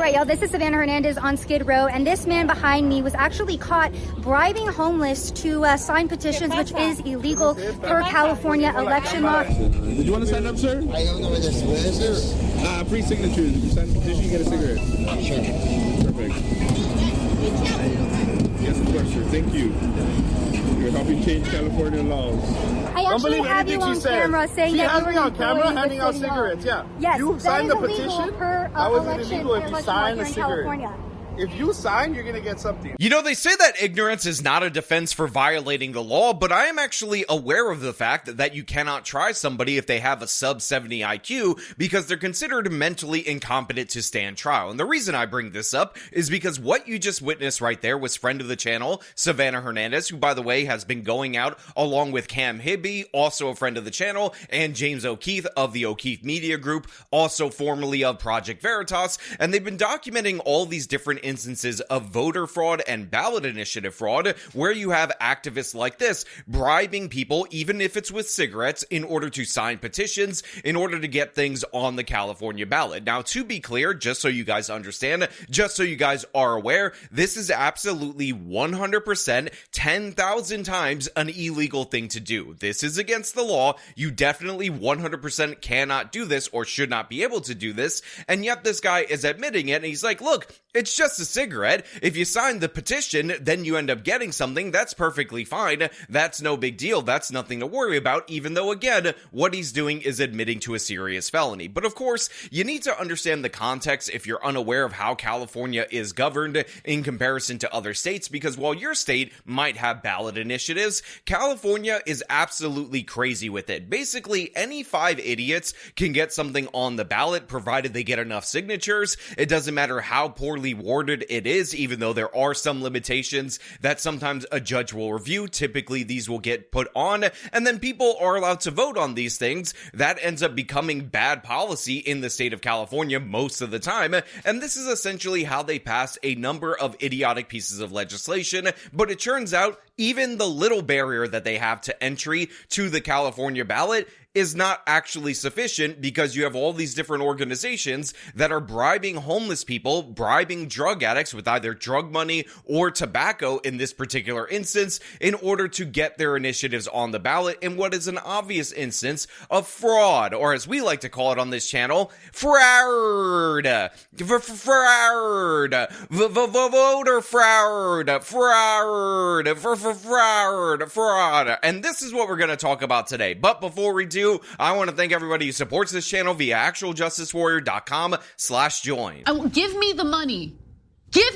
right, y'all, this is Savanah Hernandez on Skid Row, and this man behind me was actually caught bribing homeless to sign petitions, which is illegal per California election law. Did you want to sign up, sir? I don't know where this is. Free signatures. If you sign the petition, you get a cigarette. Sure. Perfect. Yes, of course, sir. Thank you. You're helping change California laws. I actually have you on camera saying she that has you were me on camera handing out city cigarettes. hall. Yeah. Yes, You signed the petition. How is it illegal if you sign a cigarette? If you sign, you're going to get something. You know, they say that ignorance is not a defense for violating the law, but I am actually aware of the fact that you cannot try somebody if they have a sub 70 IQ because they're considered mentally incompetent to stand trial. And the reason I bring this up is because what you just witnessed right there was friend of the channel, Savanah Hernandez, who, by the way, has been going out along with Cam Hibby, also a friend of the channel, and James O'Keefe of the O'Keefe Media Group, also formerly of Project Veritas, and they've been documenting all these different instances of voter fraud and ballot initiative fraud where you have activists like this bribing people, even if it's with cigarettes, in order to sign petitions, in order to get things on the California ballot. Now, to be clear, just so you guys understand, just so you guys are aware, this is absolutely 100%, 10,000 times an illegal thing to do. This is against the law. You definitely 100% cannot do this or should not be able to do this. And yet this guy is admitting it, and he's like, look, it's just a cigarette. If you sign the petition, then you end up getting something. That's perfectly fine. That's no big deal. That's nothing to worry about, even though, again, what he's doing is admitting to a serious felony. But of course, you need to understand the context if you're unaware of how California is governed in comparison to other states, because while your state might have ballot initiatives, California is absolutely crazy with it. Basically, any 5 idiots can get something on the ballot, provided they get enough signatures. It doesn't matter how poorly worded it is, even though there are some limitations that sometimes a judge will review. Typically, these will get put on, and then people are allowed to vote on these things. That ends up becoming bad policy in the state of California most of the time, and this is essentially how they pass a number of idiotic pieces of legislation. But it turns out even the little barrier that they have to entry to the California ballot is not actually sufficient, because you have all these different organizations that are bribing homeless people, bribing drug addicts with either drug money or tobacco in this particular instance, in order to get their initiatives on the ballot in what is an obvious instance of fraud, or as we like to call it on this channel, fraud. Voter fraud. And this is what we're going to talk about today. But before we do, I want to thank everybody who supports this channel via actualjusticewarrior.com/join. Give me the money. Give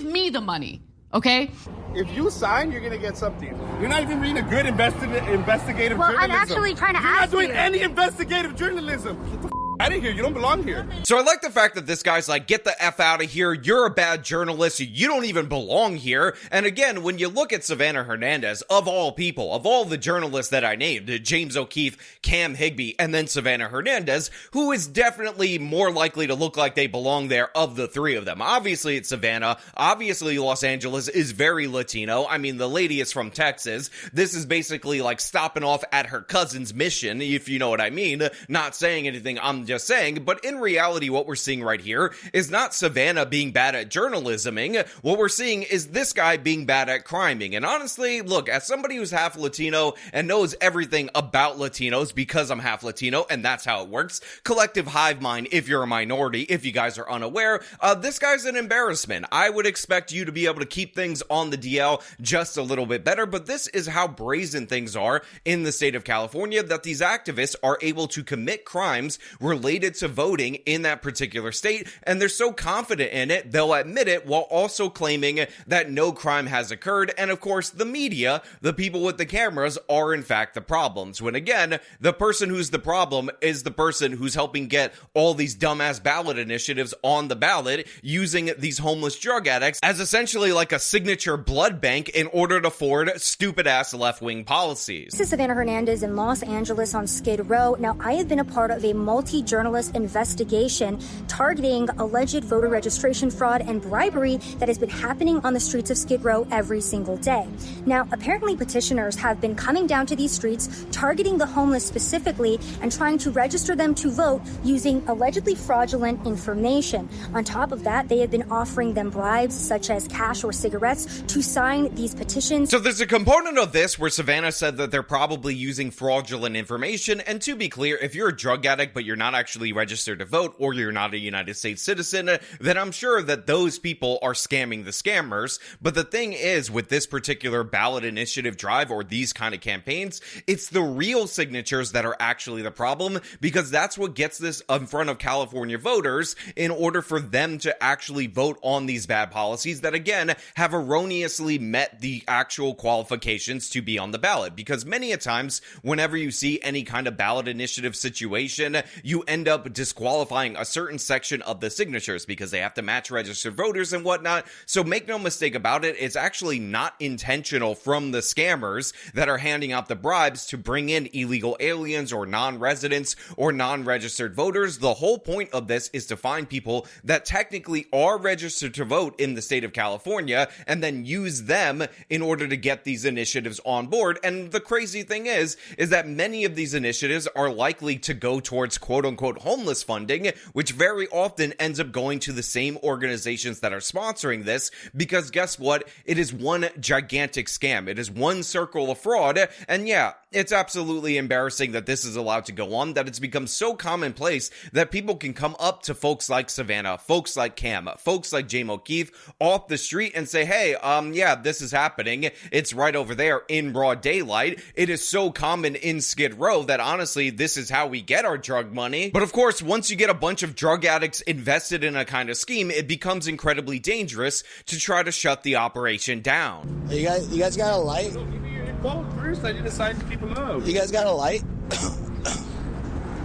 me the money. Okay? If you sign, you're going to get something. You're not even reading a good investigative journalism. I'm actually trying to ask you. You're not doing any investigative journalism. Get the out of here. You don't belong here. So I like the fact that this guy's like, get the F out of here. You're a bad journalist. You don't even belong here. And again, when you look at Savanah Hernandez, of all people, of all the journalists that I named, James O'Keefe, Cam Hibby, and then Savanah Hernandez, who is definitely more likely to look like they belong there of the 3 of them. Obviously, it's Savanah. Obviously, Los Angeles is very Latino. I mean, the lady is from Texas. This is basically like stopping off at her cousin's mission, if you know what I mean. Not saying anything, I'm just saying. But in reality, what we're seeing right here is not Savanah being bad at journalisming. What we're seeing is this guy being bad at criming. And honestly, look, as somebody who's half Latino and knows everything about Latinos, because I'm half Latino and that's how it works, collective hive mind if you're a minority, if you guys are unaware, this guy's an embarrassment. I would expect you to be able to keep things on the DL just a little bit better, but this is how brazen things are in the state of California, that these activists are able to commit crimes related to voting in that particular state, and they're so confident in it, they'll admit it while also claiming that no crime has occurred. And of course, the media, the people with the cameras, are in fact the problems, when again, the person who's the problem is the person who's helping get all these dumbass ballot initiatives on the ballot, using these homeless drug addicts as essentially like a signature blood bank in order to forward stupid-ass left-wing policies. This is Savanah Hernandez in Los Angeles on Skid Row. Now, I have been a part of a multi journalist investigation targeting alleged voter registration fraud and bribery that has been happening on the streets of Skid Row every single day. Now, apparently petitioners have been coming down to these streets, targeting the homeless specifically, and trying to register them to vote using allegedly fraudulent information. On top of that, they have been offering them bribes such as cash or cigarettes to sign these petitions. So there's a component of this where Savanah said that they're probably using fraudulent information, and to be clear, if you're a drug addict but you're not actually registered to vote, or you're not a United States citizen, then I'm sure that those people are scamming the scammers. But the thing is, with this particular ballot initiative drive or these kind of campaigns, it's the real signatures that are actually the problem, because that's what gets this in front of California voters in order for them to actually vote on these bad policies that, again, have erroneously met the actual qualifications to be on the ballot. Because many a times, whenever you see any kind of ballot initiative situation, you end up disqualifying a certain section of the signatures because they have to match registered voters and whatnot. So make no mistake about it, it's actually not intentional from the scammers that are handing out the bribes to bring in illegal aliens or non-residents or non-registered voters. The whole point of this is to find people that technically are registered to vote in the state of California and then use them in order to get these initiatives on board. And the crazy thing is that many of these initiatives are likely to go towards quote-unquote homeless funding, which very often ends up going to the same organizations that are sponsoring this, because guess what? It is one gigantic scam. It is one circle of fraud. And yeah, it's absolutely embarrassing that this is allowed to go on, that it's become so commonplace that people can come up to folks like Savanah, folks like Cam, folks like James O'Keefe off the street and say, hey, yeah, this is happening. It's right over there in broad daylight. It is so common in Skid Row that honestly, this is how we get our drug money. But of course, once you get a bunch of drug addicts invested in a kind of scheme, it becomes incredibly dangerous to try to shut the operation down. You guys got a light? Give me your info first. I need to sign people up. You guys got a light?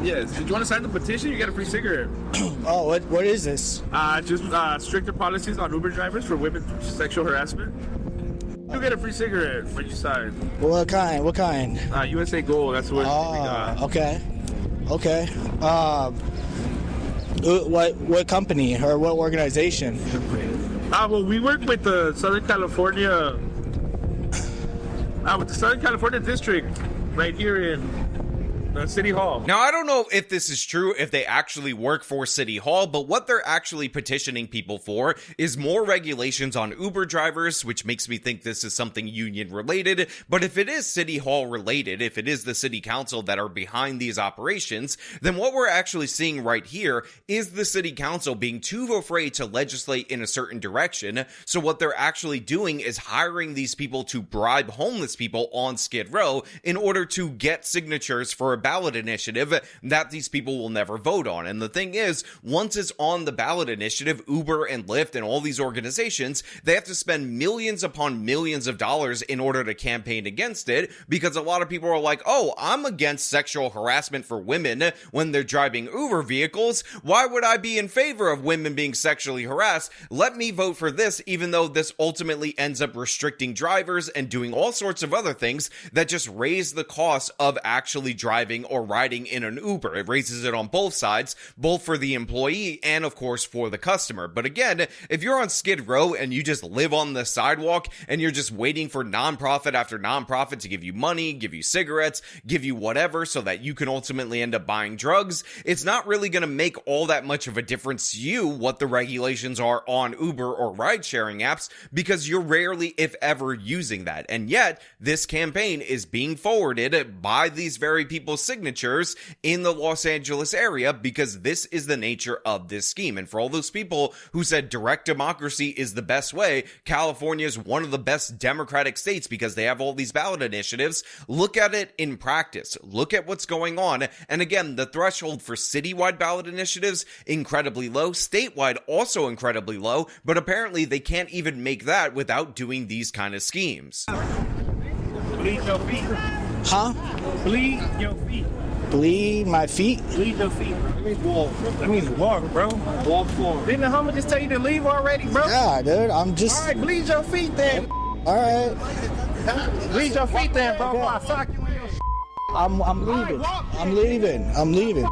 Yes. Did you want to sign the petition? You get a free cigarette. Oh, what is this? Just stricter policies on Uber drivers for women sexual harassment. You get a free cigarette when you sign. What kind? What kind? USA Gold. That's what. Okay. Okay. What company or what organization? Well, we work with the Southern California. With the Southern California District, right here in City Hall. Now, I don't know if this is true, if they actually work for City Hall, but what they're actually petitioning people for is more regulations on Uber drivers, which makes me think this is something union related. But if it is City Hall related, if it is the city council that are behind these operations, then what we're actually seeing right here is the city council being too afraid to legislate in a certain direction. So what they're actually doing is hiring these people to bribe homeless people on Skid Row in order to get signatures for a ballot initiative that these people will never vote on. And the thing is, once it's on the ballot initiative, Uber and Lyft and all these organizations, they have to spend millions upon millions of dollars in order to campaign against it, because a lot of people are like, oh, I'm against sexual harassment for women when they're driving Uber vehicles. Why would I be in favor of women being sexually harassed? Let me vote for this, even though this ultimately ends up restricting drivers and doing all sorts of other things that just raise the cost of actually driving or riding in an Uber. It raises it on both sides, both for the employee and of course for the customer. But again, if you're on Skid Row and you just live on the sidewalk and you're just waiting for nonprofit after nonprofit to give you money, give you cigarettes, give you whatever so that you can ultimately end up buying drugs, it's not really going to make all that much of a difference to you what the regulations are on Uber or ride sharing apps, because you're rarely, if ever, using that. And yet this campaign is being forwarded by these very people's signatures in the Los Angeles area, because this is the nature of this scheme. And for all those people who said direct democracy is the best way, California is one of the best democratic states because they have all these ballot initiatives, look at it in practice. Look at what's going on. And again, the threshold for citywide ballot initiatives, incredibly low. Statewide, also incredibly low. But apparently they can't even make that without doing these kind of schemes. Bleed your feet. Huh? Bleed your feet. Bleed my feet? Bleed your feet. That means walk. That means walk, bro. Walk forward. Didn't the homie just tell you to leave already, bro? Yeah, dude. I'm just. All right, bleed your feet then. All right. Bleed your feet then, bro. I'll sock you in your I'm leaving. I'm leaving. I'm leaving.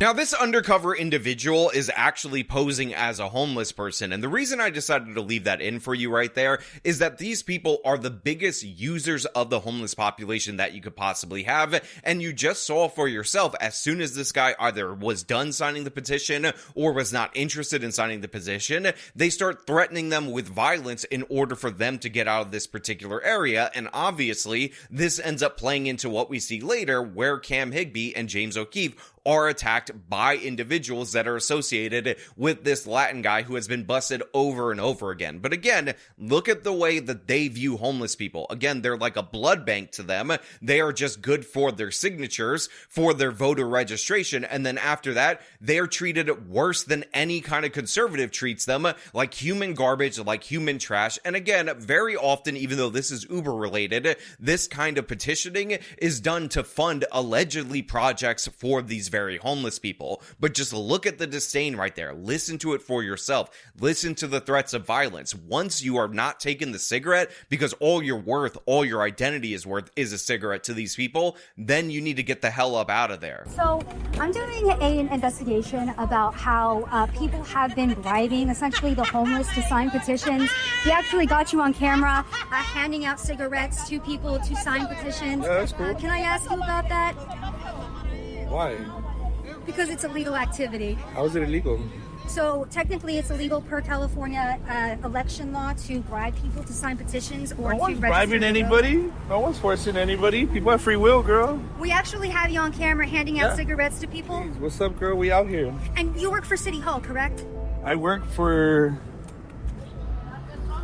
Now, this undercover individual is actually posing as a homeless person, and the reason I decided to leave that in for you right there is that these people are the biggest users of the homeless population that you could possibly have, and you just saw for yourself, as soon as this guy either was done signing the petition or was not interested in signing the petition, they start threatening them with violence in order for them to get out of this particular area, and obviously, this ends up playing into what we see later, where Cam Higbee and James O'Keefe are attacked by individuals that are associated with this Latin guy who has been busted over and over again. But again, look at the way that they view homeless people. Again, they're like a blood bank to them. They are just good for their signatures, for their voter registration, and then after that, they are treated worse than any kind of conservative treats them, like human garbage, like human trash. And again, very often, even though this is Uber related, this kind of petitioning is done to fund allegedly projects for these very homeless people. But just look at the disdain right there. Listen to it for yourself. Listen to the threats of violence. Once you are not taking the cigarette because all your worth, all your identity is worth is a cigarette to these people, then you need to get the hell up out of there. So I'm doing an investigation about how people have been bribing essentially the homeless to sign petitions. We actually got you on camera handing out cigarettes to people to sign petitions. Yeah, that's cool. Can I ask you about that? Why? Because it's a legal activity. How is it illegal? So technically it's illegal per California election law to bribe people to sign petitions or No to one's register bribing to vote. anybody. No one's forcing anybody. People have free will, girl. We actually have you on camera handing out Yeah. cigarettes to people. What's up, girl? We out here. And you work for City Hall, correct? I work for...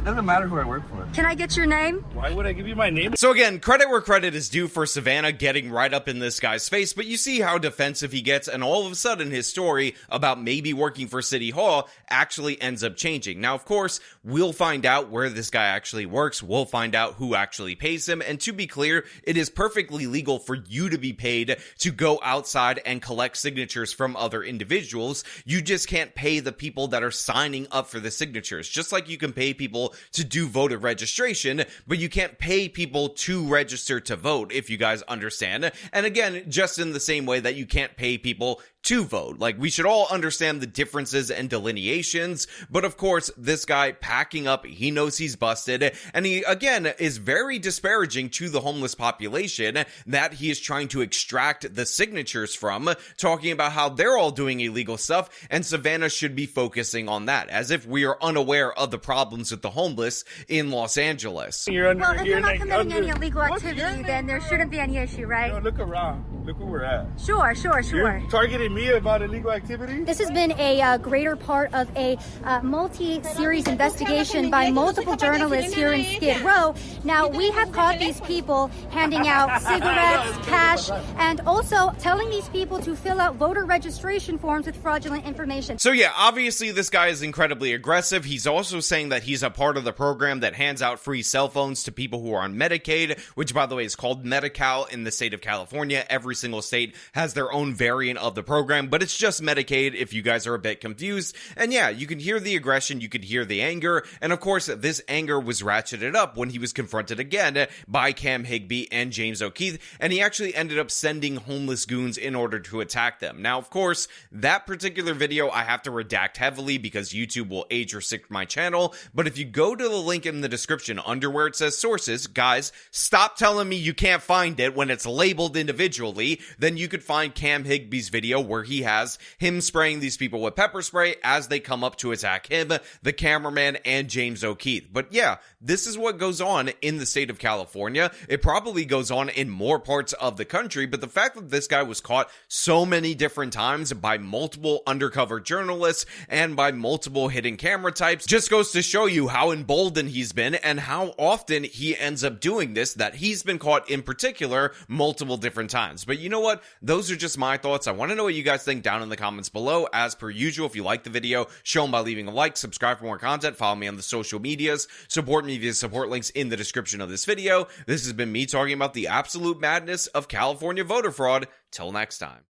It doesn't matter who I work for. Can I get your name? Why would I give you my name? So again, credit where credit is due for Savanah getting right up in this guy's face, but you see how defensive he gets, and all of a sudden his story about maybe working for City Hall actually ends up changing. Now, of course, we'll find out where this guy actually works, we'll find out who actually pays him, and to be clear, it is perfectly legal for you to be paid to go outside and collect signatures from other individuals. You just can't pay the people that are signing up for the signatures, just like you can pay people to do voter registration, but you can't pay people to register to vote, if you guys understand. And again, just in the same way that you can't pay people to vote. Like, we should all understand the differences and delineations, but of course, this guy packing up, he knows he's busted, and he, again, is very disparaging to the homeless population that he is trying to extract the signatures from, talking about how they're all doing illegal stuff, and Savanah should be focusing on that, as if we are unaware of the problems with the homeless in Los Angeles. Well, if you're not committing any illegal activity, then there shouldn't be any issue, right? No, look around. Look where we're at. Sure. You're targeting me about illegal activity? This has been a greater part of a multi-series investigation by multiple journalists here in Skid Row. Now, we have caught these people handing out cigarettes, cash, and also telling these people to fill out voter registration forms with fraudulent information. So yeah, obviously this guy is incredibly aggressive. He's also saying that he's a part of the program that hands out free cell phones to people who are on Medicaid, which by the way is called Medi-Cal in the state of California. Every single state has their own variant of the program, but it's just Medicaid if you guys are a bit confused. And yeah, you can hear the aggression, you can hear the anger, and of course this anger was ratcheted up when he was confronted again by Cam Higbee and James O'Keefe, and he actually ended up sending homeless goons in order to attack them. Now, of course, that particular video I have to redact heavily because YouTube will age restrict my channel, but if you go to the link in the description under where it says sources, guys, stop telling me you can't find it when it's labeled individually, then you could find Cam Higbee's video where he has him spraying these people with pepper spray as they come up to attack him, the cameraman, and James O'Keefe. But yeah, this is what goes on in the state of California. It probably goes on in more parts of the country, but the fact that this guy was caught so many different times by multiple undercover journalists and by multiple hidden camera types just goes to show you how emboldened he's been and how often he ends up doing this, that he's been caught in particular multiple different times. But you know what? Those are just my thoughts. I want to know what you guys think down in the comments below. As per usual, if you like the video, show them by leaving a like, subscribe for more content, follow me on the social medias, support me via support links in the description of this video. This has been me talking about the absolute madness of California voter fraud. Till next time.